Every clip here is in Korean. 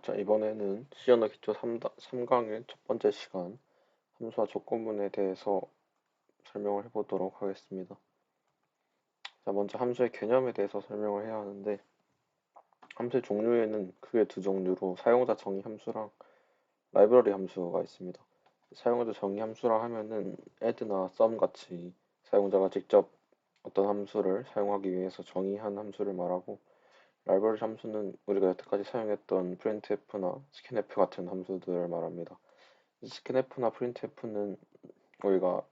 자, 이번에는 C 언어 기초 3강의 첫 번째 시간 함수와 조건문에 대해서 설명을 해보도록 하겠습니다. 자, 먼저 함수의 개념에 대해서 설명을 해야 하는데, 함수의 종류에는 크게 두 종류로 사용자 정의 함수랑 라이브러리 함수가 있습니다. 사용자 정의 함수라 하면은 add나 sum 같이 사용자가 직접 어떤 함수를 사용하기 위해서 정의한 함수를 말하고, 라이브러리 함수는 우리가 여태까지 사용했던 printf나 scanf 같은 함수들을 말합니다. scanf나 printf는 우리가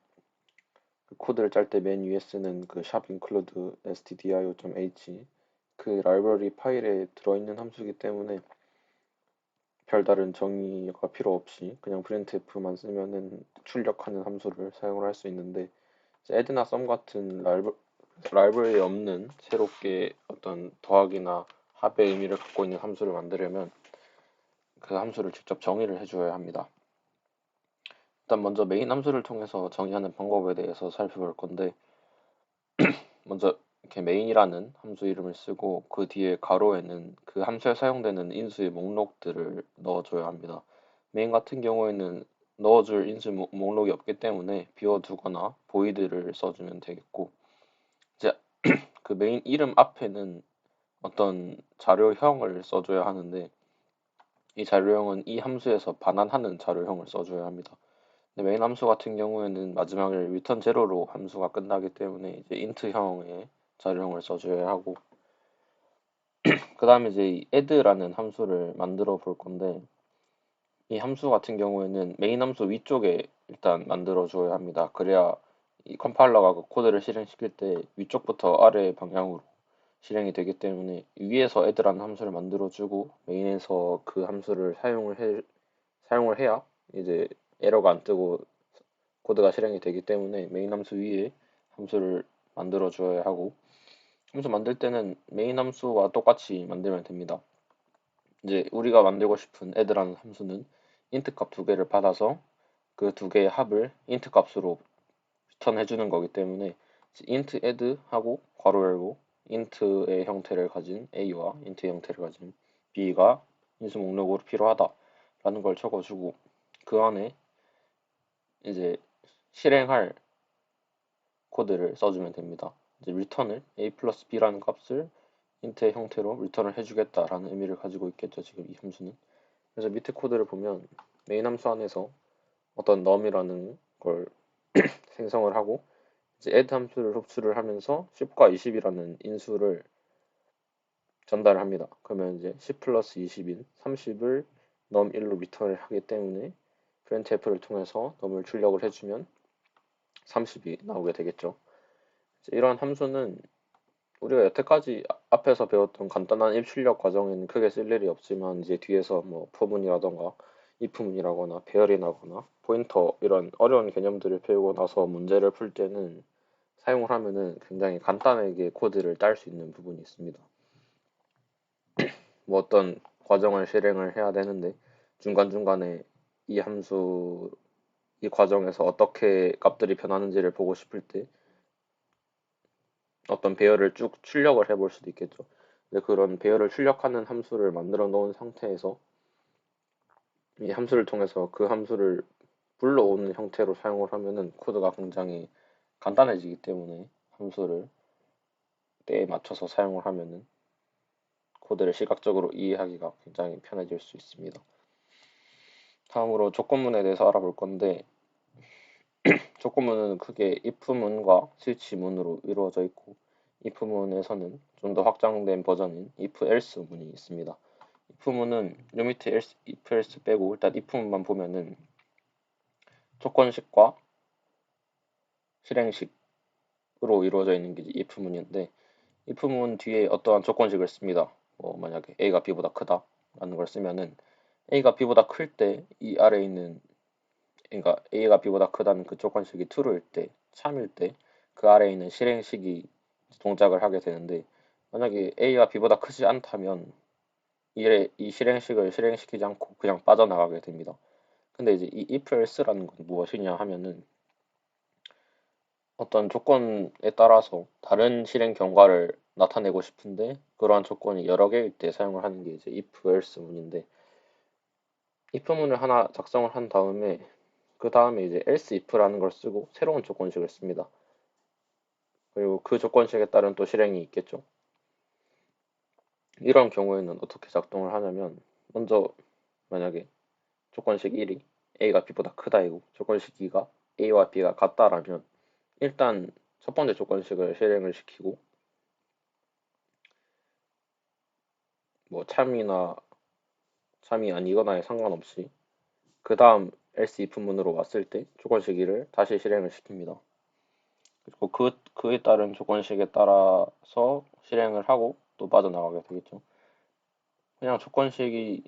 그 코드를 짤 때 맨 위에 쓰는 그 include stdio.h 그 라이브러리 파일에 들어있는 함수이기 때문에 별다른 정의가 필요 없이 그냥 printf만 쓰면은 출력하는 함수를 사용을 할 수 있는데, add나 sum 같은 라이브러리에 없는 새롭게 어떤 더하기나 합의 의미를 갖고 있는 함수를 만들려면 그 함수를 직접 정의를 해줘야 합니다. 일단 먼저 메인 함수를 통해서 정의하는 방법에 대해서 살펴볼 건데, 먼저 이렇게 메인이라는 함수 이름을 쓰고 그 뒤에 가로에는 그 함수에 사용되는 인수의 목록들을 넣어줘야 합니다. 메인 같은 경우에는 넣어줄 인수 목록이 없기 때문에 비워두거나 void를 써주면 되겠고, 이제 그 메인 이름 앞에는 어떤 자료형을 써줘야 하는데, 이 자료형은 이 함수에서 반환하는 자료형을 써줘야 합니다. 메인 함수 같은 경우에는 마지막에 return 제로로 함수가 끝나기 때문에 이제 int형의 자료형을 써줘야 하고, 그 다음에 이제 이 add라는 함수를 만들어 볼 건데, 이 함수 같은 경우에는 메인 함수 위쪽에 일단 만들어 줘야 합니다. 그래야 이 컴파일러가 그 코드를 실행시킬 때 위쪽부터 아래 방향으로 실행이 되기 때문에 위에서 add라는 함수를 만들어 주고 메인에서 그 함수를 사용을 해야 이제 에러가 안 뜨고 코드가 실행이 되기 때문에 메인 함수 위에 함수를 만들어 줘야 하고, 함수 만들 때는 메인 함수와 똑같이 만들면 됩니다. 이제 우리가 만들고 싶은 add라는 함수는 int 값 두 개를 받아서 그 두 개의 합을 int 값으로 리턴해 주는 거기 때문에 int add 하고 괄호 열고 int의 형태를 가진 a와 int의 형태를 가진 b가 인수 목록으로 필요하다라는 걸 적어주고, 그 안에 이제 실행할 코드를 써주면 됩니다. 이제 return을 a 플러스 b라는 값을 int의 형태로 return을 해주겠다라는 의미를 가지고 있겠죠, 지금 이 함수는. 그래서 밑에 코드를 보면 메인 함수 안에서 어떤 num이라는 걸 생성을 하고, 이제 add 함수를 흡수를 하면서 10과 20이라는 인수를 전달을 합니다. 그러면 이제 10 플러스 20인 30을 num1로 리턴을 하기 때문에 printf를 통해서 num을 출력을 해주면 30이 나오게 되겠죠. 이러한 함수는 우리가 여태까지 앞에서 배웠던 간단한 입출력 과정에는 크게 쓸 일이 없지만, 이제 뒤에서 뭐 포문이라던가 if문이라거나 배열이라거나 포인터 이런 어려운 개념들을 배우고 나서 문제를 풀 때는 사용을 하면은 굉장히 간단하게 코드를 딸 수 있는 부분이 있습니다. 뭐 어떤 과정을 실행을 해야 되는데 중간중간에 이 함수 이 과정에서 어떻게 값들이 변하는지를 보고 싶을 때 어떤 배열을 쭉 출력을 해볼 수도 있겠죠. 근데 그런 배열을 출력하는 함수를 만들어 놓은 상태에서 이 함수를 통해서 그 함수를 불러오는 형태로 사용을 하면은 코드가 굉장히 간단해지기 때문에 함수를 때에 맞춰서 사용을 하면은 코드를 시각적으로 이해하기가 굉장히 편해질 수 있습니다. 다음으로 조건문에 대해서 알아볼 건데, 조건문은 크게 if문과 스위치문으로 이루어져 있고, if문에서는 좀 더 확장된 버전인 if-else 문이 있습니다. if문은 요 밑에 if-else 빼고 일단 if문만 보면은 조건식과 실행식으로 이루어져 있는 게 if문인데, if문 뒤에 어떠한 조건식을 씁니다. 뭐 만약에 a가 b보다 크다 라는 걸 쓰면은 a가 b보다 클 때 이 아래에 있는, 그러니까 a가 b보다 크다는 그 조건식이 true일 때, 참일 때 그 아래에 있는 실행식이 동작을 하게 되는데, 만약에 a가 b보다 크지 않다면 이 실행식을 실행시키지 않고 그냥 빠져나가게 됩니다. 근데 이제 이 if else라는 건 무엇이냐 하면은 어떤 조건에 따라서 다른 실행 경과를 나타내고 싶은데 그러한 조건이 여러 개일 때 사용을 하는 게 이제 if else 문인데, if문을 하나 작성을 한 다음에 그 다음에 이제 else if라는 걸 쓰고 새로운 조건식을 씁니다. 그리고 그 조건식에 따른 또 실행이 있겠죠. 이런 경우에는 어떻게 작동을 하냐면 먼저 만약에 조건식 1이 a가 b보다 크다이고 조건식 2가 a와 b가 같다라면 일단 첫 번째 조건식을 실행을 시키고 뭐 참이 아니거나에 상관없이 그 다음 else if문으로 왔을 때 조건식 2를 다시 실행을 시킵니다. 그리고 그에 따른 조건식에 따라서 실행을 하고 또 빠져나가게 되겠죠. 그냥 조건식이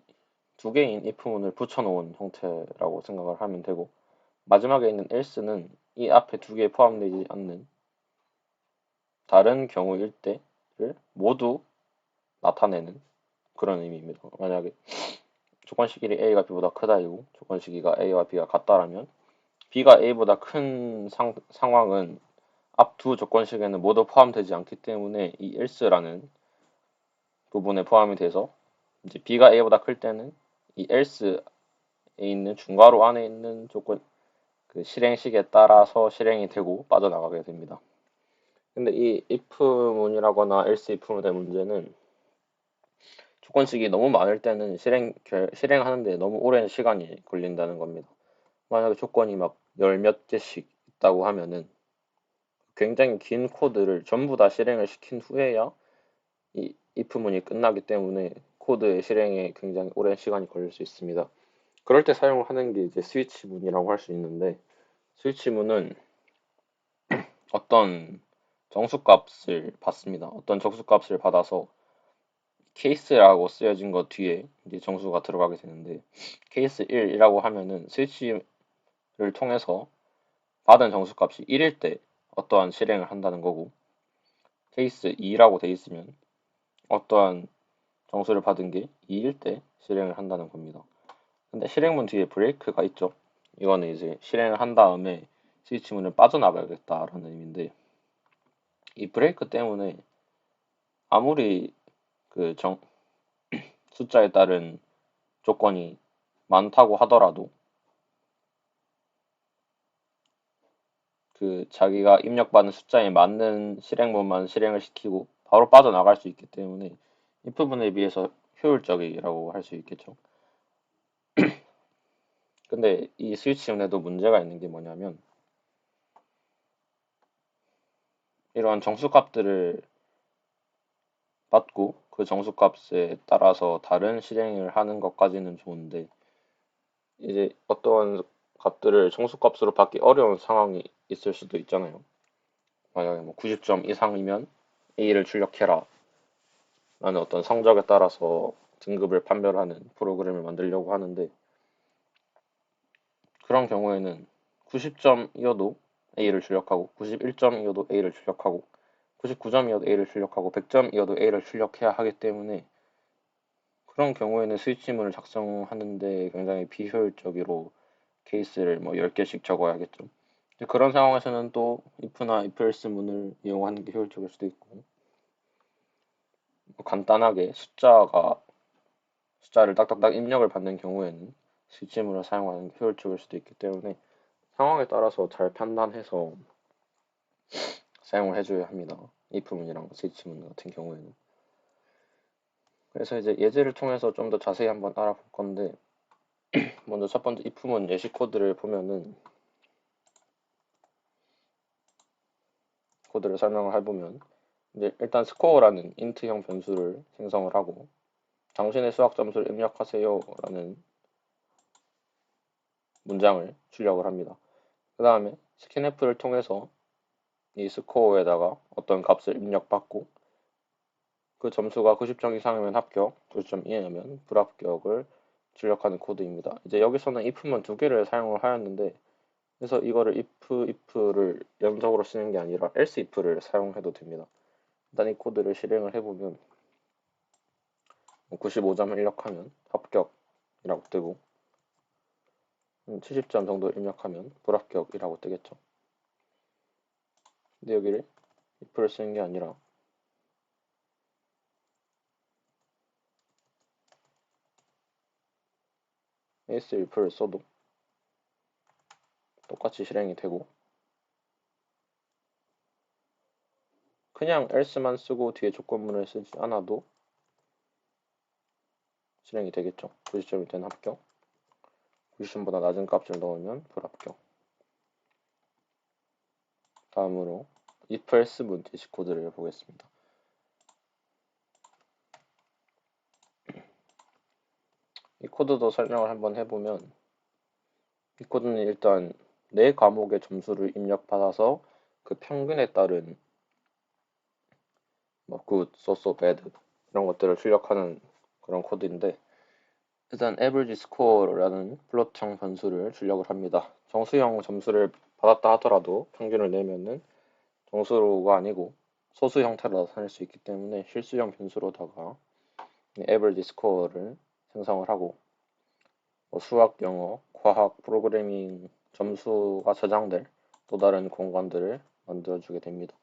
두 개인 if문을 붙여놓은 형태라고 생각을 하면 되고 마지막에 있는 else는 이 앞에 두 개에 포함되지 않는 다른 경우일 때를 모두 나타내는 그런 의미입니다. 만약에 조건식 1이 a가 b보다 크다이고 조건식 2가 a와 b가 같다라면 b가 a보다 큰 상황은 앞 두 조건식에는 모두 포함되지 않기 때문에 이 else라는 부분에 포함이 돼서 이제 b가 a보다 클 때는 이 else에 있는 중괄호 안에 있는 조건 그 실행식에 따라서 실행이 되고 빠져나가게 됩니다. 근데 이 if문이라거나 else if문의 문제는 조건식이 너무 많을 때는 실행하는데 너무 오랜 시간이 걸린다는 겁니다. 만약에 조건이 막 열 몇 개씩 있다고 하면은 굉장히 긴 코드를 전부 다 실행을 시킨 후에야 이 if문이 끝나기 때문에 코드의 실행에 굉장히 오랜 시간이 걸릴 수 있습니다. 그럴 때 사용을 하는 게 이제 스위치문이라고 할 수 있는데 스위치문은 어떤 정수값을 받습니다. 어떤 정수값을 받아서 케이스라고 쓰여진 것 뒤에 이제 정수가 들어가게 되는데 케이스 1이라고 하면은 스위치를 통해서 받은 정수값이 1일 때 어떠한 실행을 한다는 거고 케이스 2라고 돼 있으면 어떠한 정수를 받은 게 2일 때 실행을 한다는 겁니다. 근데 실행문 뒤에 브레이크가 있죠. 이거는 이제 실행을 한 다음에 스위치문을 빠져나가야겠다라는 의미인데 이 브레이크 때문에 아무리 그 숫자에 따른 조건이 많다고 하더라도 그 자기가 입력받은 숫자에 맞는 실행문만 실행을 시키고 바로 빠져나갈 수 있기 때문에 이 부분에 비해서 효율적이라고 할 수 있겠죠. 근데 이 스위치문에도 문제가 있는 게 뭐냐면 이러한 정수값들을 받고 그 정수값에 따라서 다른 실행을 하는 것까지는 좋은데 이제 어떠한 값들을 정수값으로 받기 어려운 상황이 있을 수도 있잖아요. 만약에 뭐 90점 이상이면 A를 출력해라 라는 어떤 성적에 따라서 등급을 판별하는 프로그램을 만들려고 하는데 그런 경우에는 90점이어도 A를 출력하고 91점이어도 A를 출력하고 99점이어도 A를 출력하고 100점이어도 A를 출력해야 하기 때문에 그런 경우에는 스위치문을 작성하는데 굉장히 비효율적으로 케이스를 뭐 10개씩 적어야겠죠. 그런 상황에서는 또 if나 if-else 문을 이용하는 게 효율적일 수도 있고 간단하게 숫자를 딱딱딱 입력을 받는 경우에는 스위치문을 사용하는 게 효율적일 수도 있기 때문에 상황에 따라서 잘 판단해서 사용을 해줘야 합니다. if문이랑 스위치문 같은 경우에는. 그래서 이제 예제를 통해서 좀 더 자세히 한번 알아볼 건데 먼저 첫 번째 if문 예시 코드를 보면은 코드를 설명을 해보면 이제 일단 스코어라는 인트형 변수를 생성을 하고 당신의 수학 점수를 입력하세요 라는 문장을 출력을 합니다. 그 다음에 스캔f를 통해서 이 스코어에다가 어떤 값을 입력받고 그 점수가 90점 이상이면 합격, 90점 이하면 불합격을 출력하는 코드입니다. 이제 여기서는 if만 두 개를 사용을 하였는데 그래서 이거를 if를 연속으로 쓰는 게 아니라 else if를 사용해도 됩니다. 일단 이 코드를 실행을 해보면 95점을 입력하면 합격이라고 뜨고 70점 정도 입력하면 불합격이라고 뜨겠죠. 근데 여기를 if를 쓰는 게 아니라 case if를 써도 똑같이 실행이 되고, 그냥 else만 쓰고 뒤에 조건문을 쓰지 않아도 실행이 되겠죠. 90점일 때는 합격, 90점보다 낮은 값을 넣으면 불합격. 다음으로 if else 문제식 코드를 보겠습니다. 이 코드도 설명을 한번 해보면, 이 코드는 일단 내 과목의 점수를 입력받아서 그 평균에 따른 뭐 good, so, bad 이런 것들을 출력하는 그런 코드인데, 일단 average score라는 플롯형 변수를 출력을 합니다. 정수형 점수를 받았다 하더라도 평균을 내면은 정수가 아니고 소수 형태로 나타낼 수 있기 때문에 실수형 변수로다가 average score를 생성을 하고, 뭐 수학, 영어, 과학, 프로그래밍 점수가 저장될 또 다른 공간들을 만들어주게 됩니다.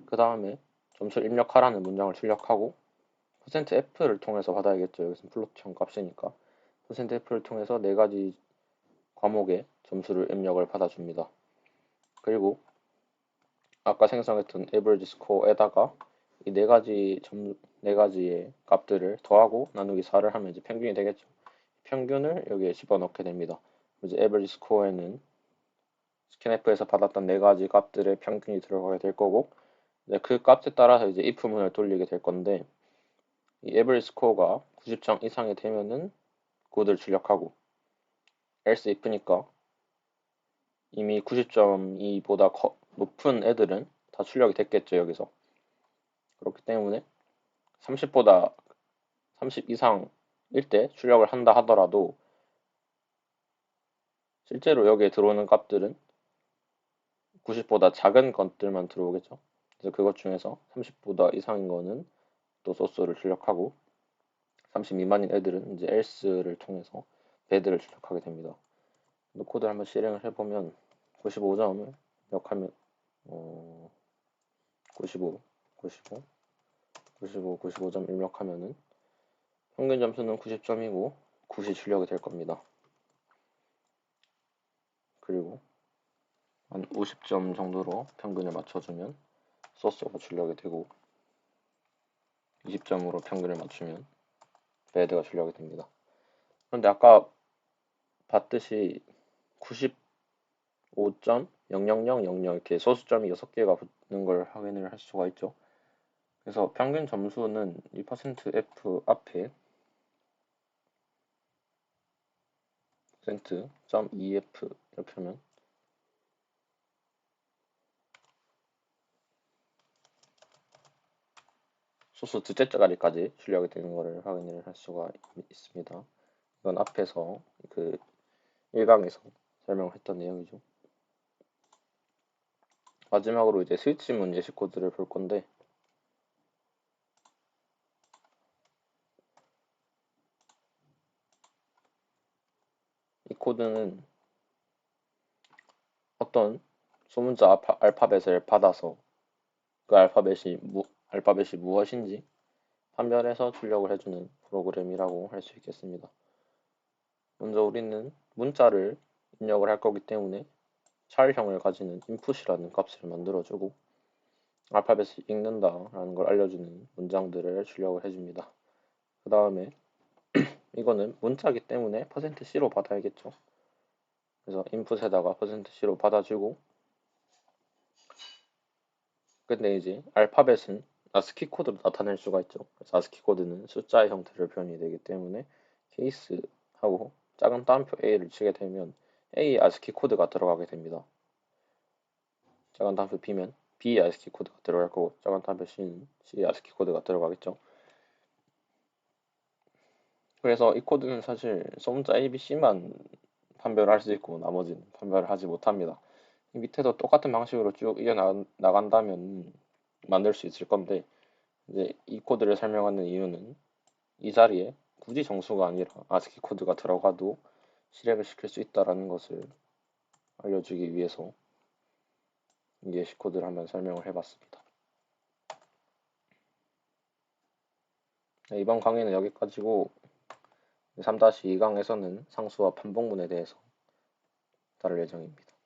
그 다음에 점수를 입력하라는 문장을 출력하고 %f를 통해서 받아야겠죠. 여기서 플롯형 값이니까 %f를 통해서 네 가지 과목의 점수를 입력을 받아줍니다. 그리고 아까 생성했던 average score에다가 이 네 가지의 값들을 더하고 나누기 4를 하면 이제 평균이 되겠죠. 평균을 여기에 집어넣게 됩니다. 이제 average score에는 scanf에서 받았던 네 가지 값들의 평균이 들어가게 될 거고, 이제 그 값에 따라서 이제 if문을 돌리게 될 건데, 이 average score가 90점 이상이 되면은 good를 출력하고, else if니까 이미 90점이보다 높은 애들은 다 출력이 됐겠죠, 여기서. 그렇기 때문에 30보다 30 이상일 때 출력을 한다 하더라도 실제로 여기에 들어오는 값들은 90보다 작은 것들만 들어오겠죠. 그래서 그것 중에서 30보다 이상인 거는 또 소스를 출력하고, 30 미만인 애들은 이제 else를 통해서 bad를 출력하게 됩니다. 코드를 한번 실행을 해보면 95점을 입력하면 95, 95, 95, 95점 입력하면은 평균 점수는 90점이고 9이 출력이 될 겁니다. 그리고 한 50점 정도로 평균을 맞춰주면 소스가 출력이 되고, 20점으로 평균을 맞추면 bad가 출력이 됩니다. 그런데 아까 봤듯이 95.00000 이렇게 소수점이 6개가 붙는 걸 확인을 할 수가 있죠. 그래서 평균 점수는 이 %f 앞에 %.2f 이렇게 하면 소수 둘째 자리까지 출력이 되는 것을 확인을 할 수가 있습니다. 이건 앞에서 그 1강에서 설명했던 내용이죠. 마지막으로 이제 스위치문 예시 코드를 볼 건데, 이 코드는 어떤 소문자 알파벳을 받아서 그 알파벳이 무엇인지 판별해서 출력을 해주는 프로그램이라고 할 수 있겠습니다. 먼저 우리는 문자를 입력을 할 거기 때문에 찰형을 가지는 input이라는 값을 만들어주고, 알파벳을 읽는다라는 걸 알려주는 문장들을 출력을 해줍니다. 그 다음에 이거는 문자이기 때문에 %c로 받아야겠죠. 그래서 input에다가 %c로 받아주고, 근데 이제 알파벳은 ASCII 코드로 나타낼 수가 있죠. 그래서 ASCII 코드는 숫자의 형태를 표현이 되기 때문에 케이스하고 작은 따옴표 A를 치게 되면 A ASCII 코드가 들어가게 됩니다. 작은 따옴표 B면 B ASCII 코드가 들어갈 거고, 작은 따옴표 C는 C ASCII 코드가 들어가겠죠. 그래서 이 코드는 사실 소문자 A, B, C만 판별할 수 있고 나머지는 판별을 하지 못합니다. 이 밑에도 똑같은 방식으로 쭉 이어나간다면 만들 수 있을 건데, 이제 이 코드를 설명하는 이유는 이 자리에 굳이 정수가 아니라 ASCII 코드가 들어가도 실행을 시킬 수 있다는 것을 알려주기 위해서 이 예시 코드를 한번 설명을 해봤습니다. 네, 이번 강의는 여기까지고, 3-2강에서는 상수와 반복문에 대해서 다룰 예정입니다.